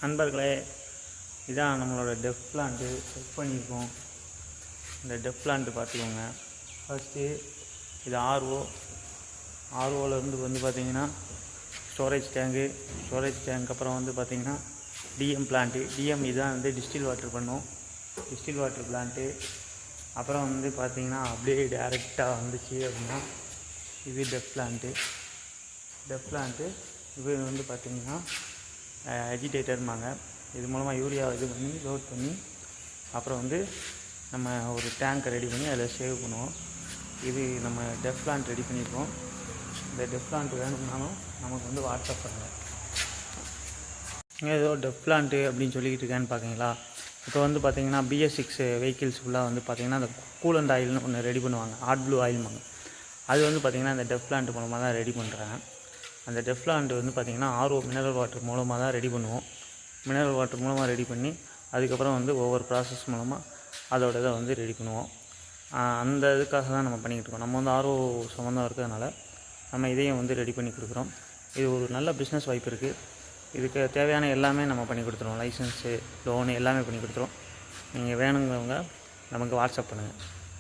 நண்பர்களே, இதான் நம்மளோட டெஃப் பிளான்ட்டு செட் பண்ணியிருக்கோம். இந்த டெஃப் பிளான்ட்டு பார்த்துக்கோங்க. ஃபஸ்ட்டு இது ஆர்ஓலேருந்து வந்து பார்த்திங்கன்னா ஸ்டோரேஜ் டேங்க் அப்புறம் வந்து பார்த்திங்கன்னா டிஎம் பிளான்ட்டு. டிஎம் இதுதான் வந்து டிஸ்டில் வாட்டர் பண்ணும். Distil water plant. அப்புறம் வந்து பார்த்திங்கன்னா அப்படியே டேரெக்டாக வந்துச்சு அப்படின்னா இது டெஃப் பிளான்ட்டு. இது வந்து பார்த்திங்கன்னா அஜிடேட்டர்மாங்க. இது மூலமாக யூரியா இது பண்ணி லோட் பண்ணி அப்புறம் வந்து நம்ம ஒரு டேங்க்கை ரெடி பண்ணி அதில் சேவ் பண்ணுவோம். இது நம்ம டெஃப் பிளான்ட் ரெடி பண்ணியிருக்கோம். இந்த டெஃப் பிளான்ட் வேணும்னாலும் நமக்கு வந்து வாட்ஸ்அப் பண்ணுங்கள். ஏதோ டெஃப் பிளான்ட்டு அப்படின்னு சொல்லிக்கிட்டு இருக்கேன்னு பார்க்கிங்களா. இப்போ வந்து பார்த்திங்கன்னா BS6 வெஹிக்கிள்ஸ் ஃபுல்லாக வந்து பார்த்திங்கன்னா அந்த கூலண்ட் ஆயில்னு ஒன்று ரெடி பண்ணுவாங்க. ஹாட் ப்ளூ ஆயில்மாங்க. அது வந்து பார்த்திங்கன்னா இந்த டெஃப் பிளான்ட் மூலமாக தான் ரெடி பண்ணுறாங்க. அந்த டெஃப் பிளான்ட் வந்து பார்த்திங்கன்னா RO மினரல் வாட்டர் மூலமாக தான் ரெடி பண்ணுவோம். மினரல் வாட்டர் மூலமாக ரெடி பண்ணி அதுக்கப்புறம் வந்து ஒவ்வொரு ப்ராசஸ் மூலமாக அதோட இதை வந்து ரெடி பண்ணுவோம். அந்த இதுக்காக தான் நம்ம பண்ணிக்கிட்டு இருக்கோம். நம்ம வந்து RO சம்மந்தம் இருக்கிறதுனால நம்ம இதையும் வந்து ரெடி பண்ணி கொடுக்குறோம். இது ஒரு நல்ல பிஸ்னஸ் வாய்ப்பு இருக்குது. இதுக்கு தேவையான எல்லாமே நம்ம பண்ணி கொடுத்துருவோம். லைசன்ஸு, லோனு எல்லாமே பண்ணி கொடுத்துருவோம். நீங்கள் வேணுங்கிறவங்க நமக்கு வாட்ஸ்அப் பண்ணுங்கள்.